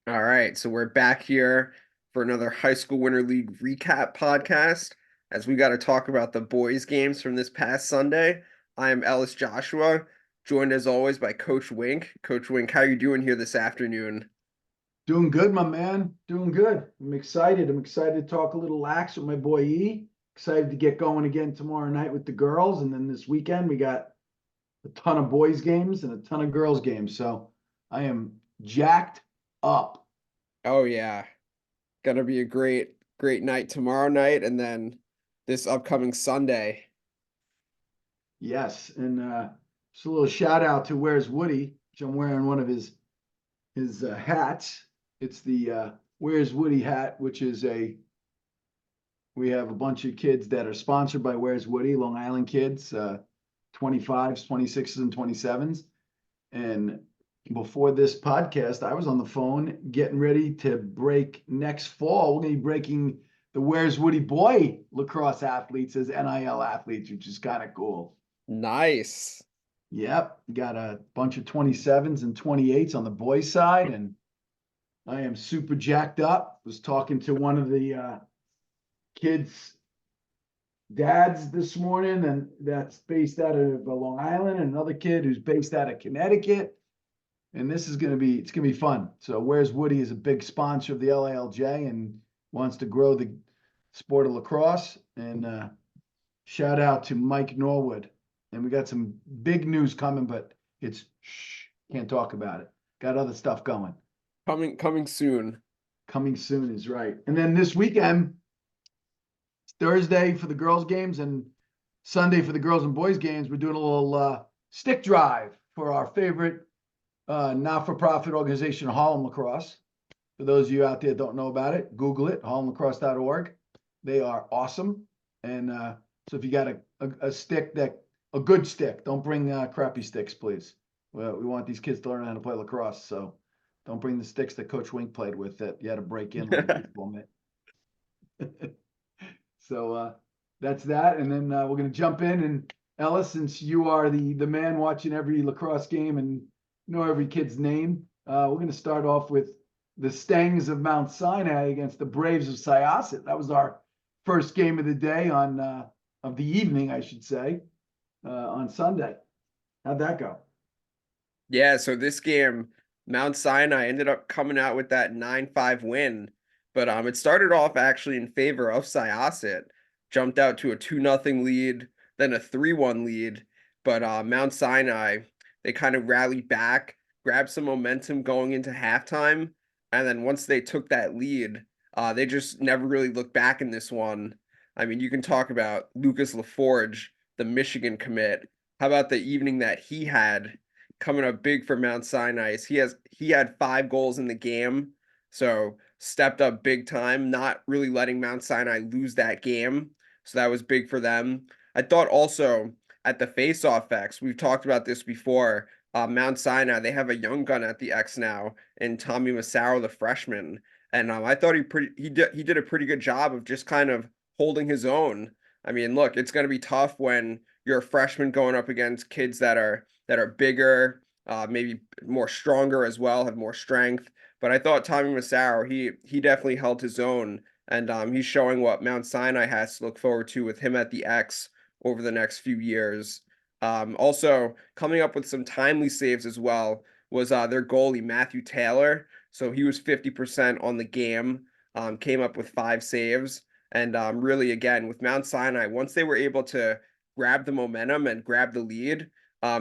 All right, so we're back here for another High School Winter League recap podcast as we got to talk about the boys' games from this past Sunday. I am Ellis Joshua, joined as always by Coach Wink. Coach Wink, how you doing here this afternoon? Doing good, my man. Doing good. I'm excited. I'm excited to talk a little lax with my boy E. Excited to get going again tomorrow night with the girls. And then this weekend, we got a ton of boys' games and a ton of girls' games. So I am jacked up. Oh yeah, gonna be a great night tomorrow night and then this upcoming Sunday. Yes. And just a little shout out to Where's Woody, which I'm wearing one of his hats. It's the Where's Woody hat, which is we have a bunch of kids that are sponsored by Where's Woody, Long Island kids, 25s, 26s, and 27s. And before this podcast, I was on the phone getting ready to break next fall. We're going to be breaking the Where's Woody boy lacrosse athletes as NIL athletes, which is kind of cool. Nice. Yep. Got a bunch of 27s and 28s on the boys' side. And I am super jacked up. Was talking to one of the kids' dads this morning, and that's based out of Long Island, and another kid who's based out of Connecticut. And this is it's gonna be fun. So Where's Woody is a big sponsor of the LILJ and wants to grow the sport of lacrosse. And shout out to Mike Norwood. And we got some big news coming, but it's can't talk about it. Got other stuff going. Coming soon. Coming soon is right. And then this weekend, Thursday for the girls' games and Sunday for the girls and boys' games, we're doing a little stick drive for our favorite not-for-profit organization, Harlem Lacrosse. For those of you out there that don't know about it, Google it, harlemlacrosse.org. They are awesome. And so if you got a stick a good stick, don't bring crappy sticks, please. Well, we want these kids to learn how to play lacrosse. So don't bring the sticks that Coach Wink played with that you had to break in like a baseball mitt. So that's that. And then we're going to jump in. And Ellis, since you are the man watching every lacrosse game and know every kid's name, we're going to start off with the Stangs of Mount Sinai against the Braves of Syosset. That was our first game of the day of the evening, I should say, on Sunday. How'd that go? Yeah, so this game, Mount Sinai ended up coming out with that 9-5 win, but it started off actually in favor of Syosset, jumped out to a 2-0 lead, then a 3-1 lead, but Mount Sinai, they kind of rallied back, grabbed some momentum going into halftime, and then once they took that lead, they just never really looked back in this one. I mean, you can talk about Lucas LaForge, the Michigan commit. How about the evening that he had? Coming up big for Mount Sinai. He had 5 goals in the game, so stepped up big time, not really letting Mount Sinai lose that game. So that was big for them. I thought also at the face-off X, we've talked about this before. Mount Sinai, they have a young gun at the X now, and Tommy Massaro, the freshman, and I thought he did a pretty good job of just kind of holding his own. I mean, look, it's going to be tough when you're a freshman going up against kids that are bigger, maybe more stronger as well, have more strength. But I thought Tommy Massaro, he definitely held his own, and he's showing what Mount Sinai has to look forward to with him at the X over the next few years. Also, coming up with some timely saves as well was their goalie Matthew Taylor. So he was 50% on the game, came up with 5 saves, and really again with Mount Sinai, once they were able to grab the momentum and grab the lead,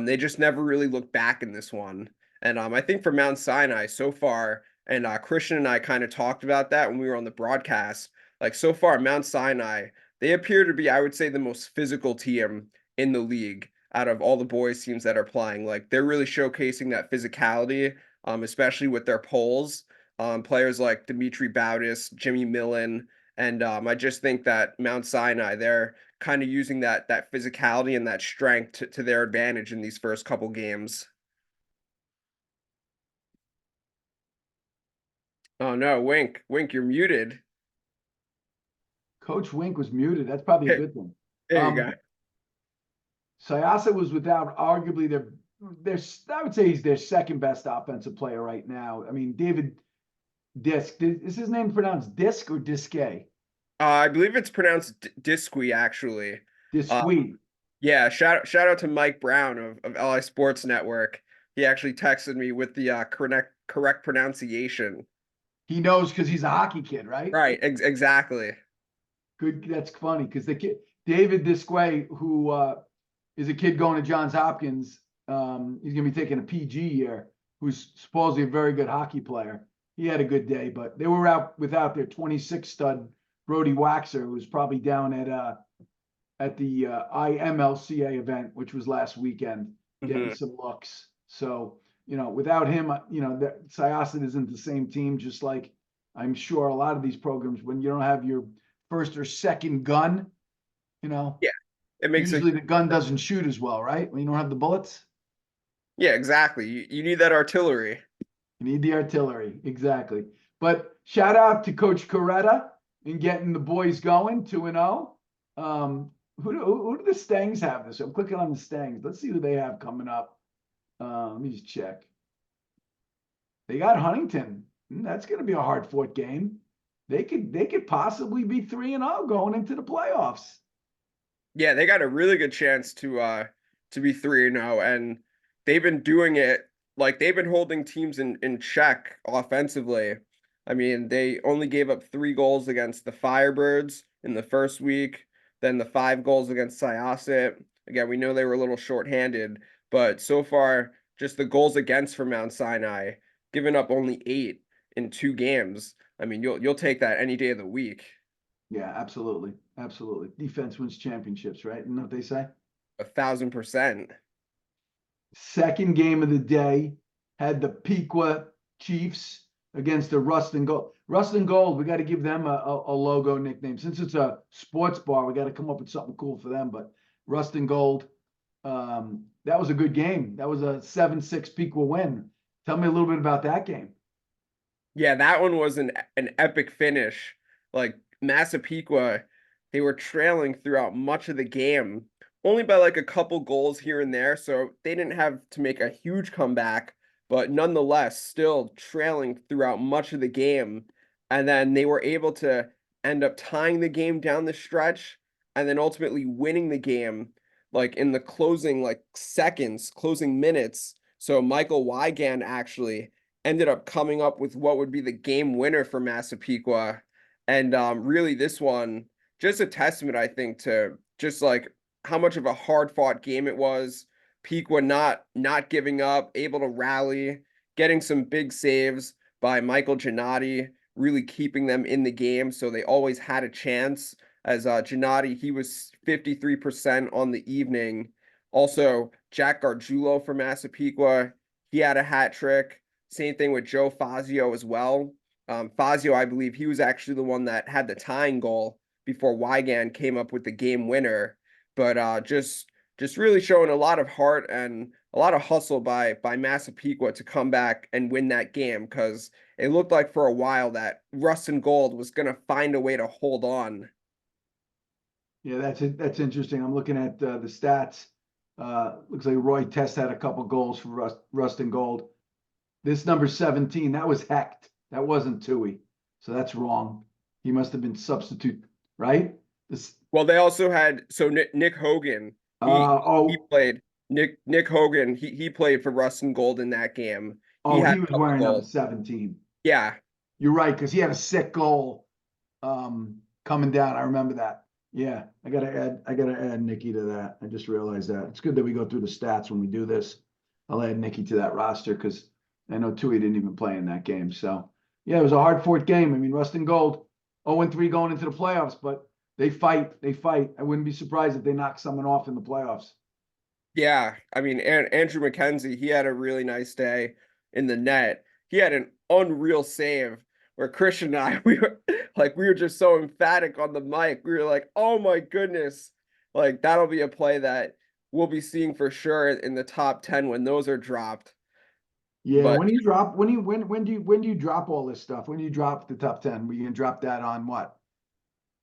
they just never really looked back in this one. And I think for Mount Sinai so far, and Christian and I kind of talked about that when we were on the broadcast. Like so far, Mount Sinai, they appear to be, I would say, the most physical team in the league out of all the boys teams that are playing. Like they're really showcasing that physicality, especially with their polls. Players like Dimitri Baudis, Jimmy Millen, and I just think that Mount Sinai, they're kind of using that physicality and that strength to their advantage in these first couple games. Oh no, Wink, you're muted. Coach Wink was muted. That's probably a Okay, good thing. there you go. Syosset was without arguably their I would say he's their second best offensive player right now. I mean, David Disc. Is his name pronounced Disc or Disque? I believe it's pronounced Disqui actually. Uh, Disque. yeah, shout out to Mike Brown of LI Sports Network. He actually texted me with the correct pronunciation. He knows because he's a hockey kid, right? Right, exactly. Good. That's funny because the kid David Disque, who is a kid going to Johns Hopkins, he's gonna be taking a PG year. Who's supposedly a very good hockey player. He had a good day, but they were out without their 26 stud Brody Waxer, who was probably down at the IMLCA event, which was last weekend, getting Hmm. some looks. So, without him, that Syosset isn't the same team, just like I'm sure a lot of these programs, when you don't have your first or second gun, you know, Yeah, it makes a usually the gun doesn't shoot as well, right? When you don't have the bullets, yeah, exactly. You need that artillery. you need the artillery. Exactly. But shout out to Coach Coretta in getting the boys going 2-0. Who do the Stangs have this? I'm clicking on the Stangs. Let's see who they have coming up. Let me just check. They got Huntington. That's going to be a hard fought game. They could possibly be 3-0 going into the playoffs. Yeah, they got a really good chance to be 3-0, and they've been doing it like they've been holding teams in check offensively. I mean, they only gave up 3 goals against the Firebirds in the first week, then the 5 goals against Syosset. Again, we know they were a little shorthanded, but so far, just the goals against for Mount Sinai, giving up only 8 in 2 games. I mean, you'll take that any day of the week. Yeah, absolutely. Absolutely. Defense wins championships, right? You know what they say? 1,000%. Second game of the day had the Pequa Chiefs against the Rust and Gold. Rust and Gold, we got to give them a logo nickname. Since it's a sports bar, we got to come up with something cool for them. But Rust and Gold, that was a good game. That was a 7-6 Pequa win. Tell me a little bit about that game. Yeah, that one was an epic finish. Like Massapequa, they were trailing throughout much of the game, only by like a couple goals here and there, so they didn't have to make a huge comeback, but nonetheless, still trailing throughout much of the game. And then they were able to end up tying the game down the stretch and then ultimately winning the game like in the closing like seconds, closing minutes. So Michael Wygan actually ended up coming up with what would be the game winner for Massapequa. And really, this one, just a testament, I think, to just like how much of a hard fought game it was. Pequa not giving up, able to rally, getting some big saves by Michael Gennady, really keeping them in the game. So they always had a chance. As Gennady, he was 53% on the evening. Also, Jack Gargiulo for Massapequa, he had a hat trick. Same thing with Joe Fazio as well. Fazio, I believe he was actually the one that had the tying goal before Wygan came up with the game winner. But just really showing a lot of heart and a lot of hustle by Massapequa to come back and win that game because it looked like for a while that Rust and Gold was going to find a way to hold on. Yeah, that's it. That's interesting. I'm looking at the stats. Looks like Roy Test had a couple goals for Rust and Gold. This number 17, that was Hecht. That wasn't Tui. So that's wrong. He must have been substitute, right? This Well, they also had so Nick Hogan. He oh, played Nick Hogan. He played for Rust and Gold in that game. He oh, had he was a couple wearing number goals. 17. Yeah, You're right, because he had a sick goal coming down. I remember that. Yeah, I gotta add Nikki to that. I just realized that. It's good that we go through the stats when we do this. I'll add Nikki to that roster because I know Tui didn't even play in that game. So yeah, it was a hard fought game. I mean, Rust and Gold, 0-3 going into the playoffs, but they fight. They fight. I wouldn't be surprised if they knock someone off in the playoffs. yeah. I mean, Andrew McKenzie, he had a really nice day in the net. He had an unreal save where Christian and I we were just so emphatic on the mic. We were like, "Oh my goodness!" Like that'll be a play that we'll be seeing for sure in the top 10 when those are dropped. Yeah, But when you drop, when do you drop all this stuff? When do you drop the top 10? Were you gonna drop that on what?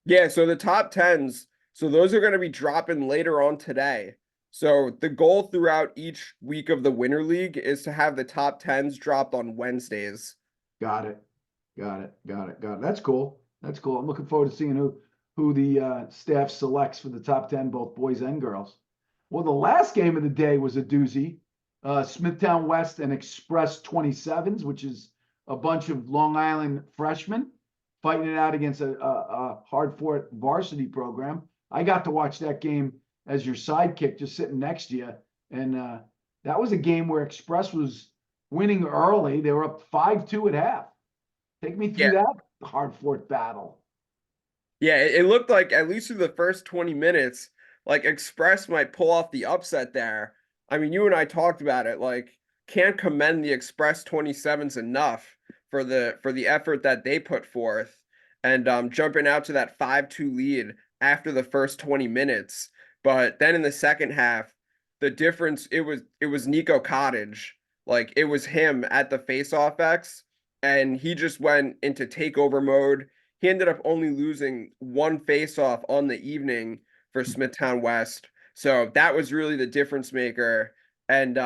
yeah, so the top tens, so those are going to be dropping later on today. So the goal throughout each week of the Winter League is to have the top tens dropped on Wednesdays. Got it. Got it. Got it. Got it. That's cool. That's cool. I'm looking forward to seeing who the staff selects for the top 10, both boys and girls. Well, the last game of the day was a doozy. Smithtown West and Express 27s, which is a bunch of Long Island freshmen fighting it out against a hard-fought varsity program. I got to watch that game as your sidekick, just sitting next to you, and that was a game where Express was winning early. They were up 5-2 at half. Take me Yeah. through that hard-fought battle. Yeah, it looked like at least through the first 20 minutes, like Express might pull off the upset there. I mean, you and I talked about it. Like, can't commend the Express 27s enough for the effort that they put forth and jumping out to that 5-2 lead after the first 20 minutes. But then in the second half, the difference it was Nico Cottage. Like it was him at the face-off X, and he just went into takeover mode. He ended up only losing one face-off on the evening for Smithtown West. So that was really the difference maker. And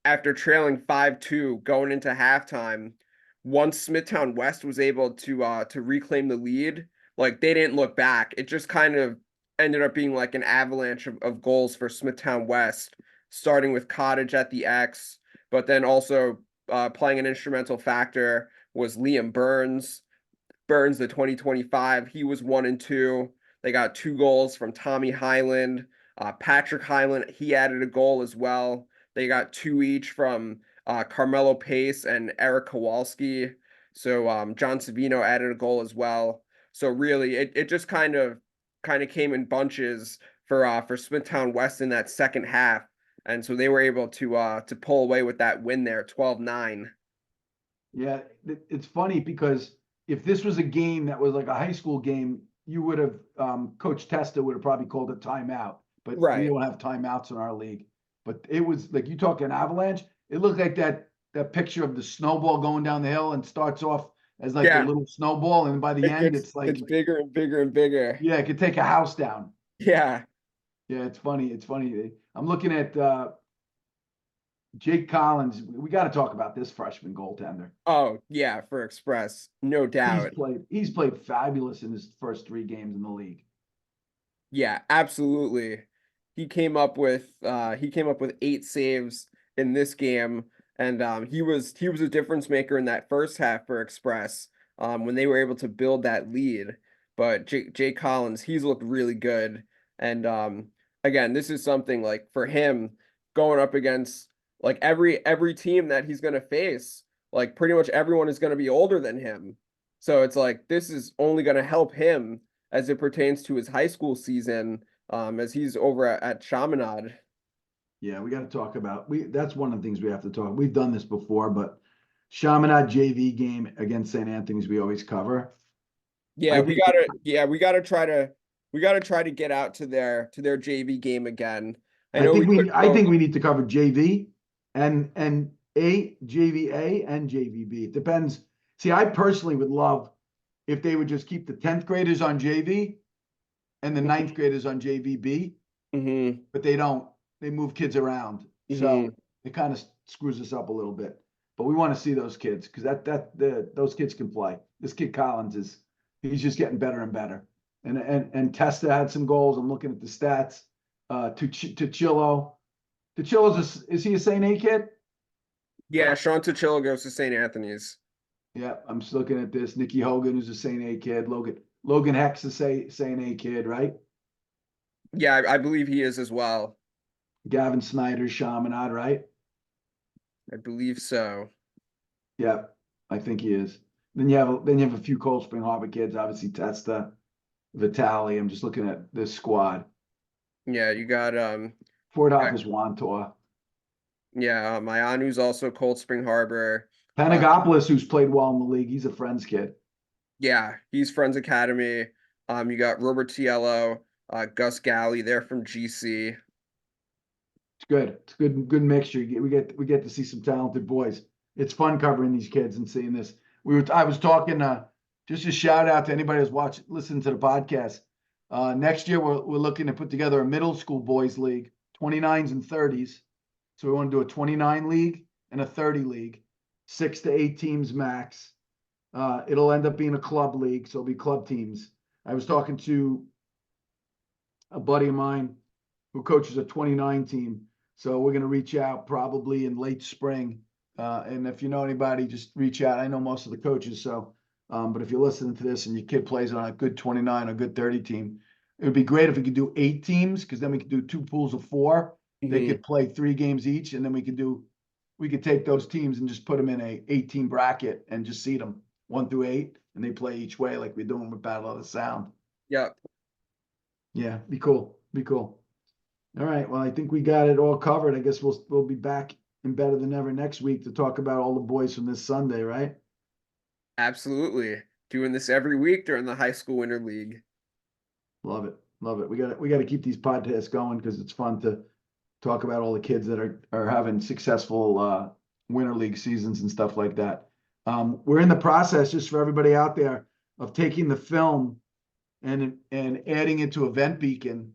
after trailing 5-2 going into halftime, once Smithtown West was able to reclaim the lead, like they didn't look back. It just kind of ended up being like an avalanche of goals for Smithtown West, starting with Cottage at the X, but then also playing an instrumental factor was Liam Burns, the 2025. He was 1 and 2. They got 2 goals from Tommy Highland. Patrick Highland, he added a goal as well. They got two each from Carmelo Pace and Eric Kowalski. So John Savino added a goal as well. So really, it just kind of came in bunches for Smithtown West in that second half, and so they were able to pull away with that win there, 12-9. Yeah, it's funny because if this was a game that was like a high school game, you would have Coach Testa would have probably called a timeout, but we Right. don't have timeouts in our league. But it was like you talk an avalanche. It looked like that picture of the snowball going down the hill and starts off as like the Yeah, little snowball, and by the end, it's it's like bigger and bigger and bigger. yeah, it could take a house down. Yeah. Yeah, it's funny. It's funny. I'm looking at Jake Collins. We got to talk about this freshman goaltender. Oh, yeah, for Express, no doubt. He's played fabulous in his first 3 games in the league. Yeah, absolutely. He came up with 8 saves in this game, and he was a difference maker in that first half for Express when they were able to build that lead. But Jay Collins, he's looked really good, and again, this is something like for him going up against like every team that he's going to face, like pretty much everyone is going to be older than him. So it's like this is only going to help him as it pertains to his high school season, as he's over at Chaminade. Yeah, we got to talk about we. That's one of the things we have to talk. We've done this before, but Chaminade JV game against St. Anthony's we always cover. Yeah, I we think gotta yeah, we gotta try to get out to their JV game again. I know we couldn't I go. think we need to cover JV and A JVA and JVB. It depends. See, I personally would love if they would just keep the 10th graders on JV and the ninth graders on JVB, Hmm. but they don't. They move kids around. So Hmm. it kind of screws us up a little bit. But we want to see those kids because those kids can play. This kid Collins he's just getting better and better. And Testa had some goals. I'm looking at the stats. To Chillo. Is he a St. A kid? Yeah, Sean Tuchillo goes to St. Anthony's. Yeah, I'm just looking at this. Nicky Hogan, who's a St. A kid. Logan Hex is a St. A kid, right? Yeah, I believe he is as well. Gavin Snyder, Chaminade, right? I believe so. Yeah, I think he is. Then you have a few Cold Spring Harbor kids, obviously Testa, Vitali. I'm just looking at this squad. Yeah, you got Fort Office Wantor. yeah, Mayanu's also Cold Spring Harbor. Uh, Panagopoulos, who's played well in the league. He's a Friends kid. yeah, he's Friends Academy. You got Robert Tiello, Gus Galley, they're from GC. It's good. It's good mixture. We get to see some talented boys. It's fun covering these kids and seeing this. I was talking just a shout out to anybody who's listening to the podcast. Next year we're looking to put together a middle school boys league, 29s and 30s. So we want to do a 29 league and a 30 league, 6 to 8 teams max. It'll end up being a club league, so it'll be club teams. I was talking to a buddy of mine who coaches a 29 team. So we're going to reach out probably in late spring. And if you know anybody, just reach out. I know most of the coaches. So, but if you're listening to this and your kid plays on a good 29 or good 30 team, it would be great if we could do 8 teams, because then we could do 2 pools of 4. They Mhm. could play 3 games each, and then we could take those teams and just put them in a 8 team bracket and just seed them 1 through 8, and they play each way like we're doing with Battle of the Sound. Yep. Yeah, be cool. Be cool. All right. Well, I think we got it all covered. I guess we'll be back in Better Than Ever next week to talk about all the boys from this Sunday, right? Absolutely. Doing this every week during the high school winter league. Love it. Love it. We got to keep these podcasts going because it's fun to talk about all the kids that are having successful winter league seasons and stuff like that. We're in the process, just for everybody out there, of taking the film and adding it to Event Beacon,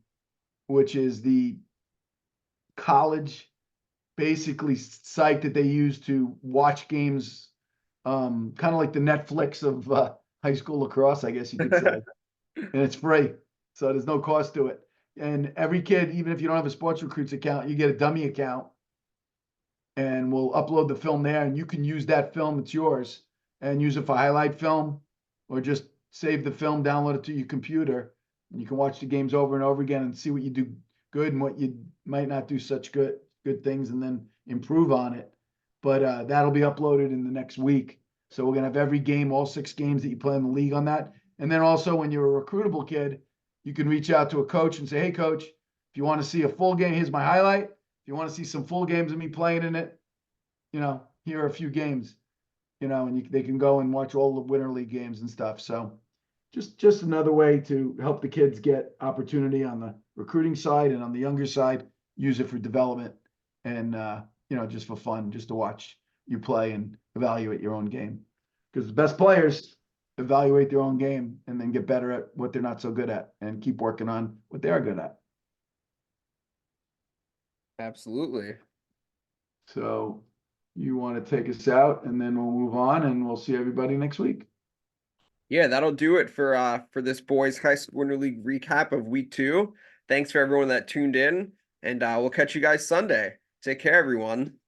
which is the college basically site that they use to watch games, kind of like the Netflix of high school lacrosse, I guess you could say. And it's free, so there's no cost to it. And every kid, even if you don't have a Sports Recruits account, you get a dummy account, and we'll upload the film there, and you can use that film. It's yours, and use it for highlight film, or just save the film, download it to your computer, and you can watch the games over and over again and see what you do good and what you might not do such good things, and then improve on it. But that'll be uploaded in the next week. So we're gonna have every game, all 6 games that you play in the league on that. And then also, when you're a recruitable kid, you can reach out to a coach and say, "Hey, coach, if you want to see a full game, here's my highlight. If you want to see some full games of me playing in it, here are a few games, and they can go and watch all the winter league games and stuff." So just another way to help the kids get opportunity on the recruiting side, and on the younger side, use it for development, and just for fun, just to watch you play and evaluate your own game. Because the best players evaluate their own game and then get better at what they're not so good at and keep working on what they are good at. Absolutely. So you want to take us out, and then we'll move on, and we'll see everybody next week. Yeah, that'll do it for this boys high school winter league recap of week 2. Thanks for everyone that tuned in, and we'll catch you guys Sunday. Take care, everyone.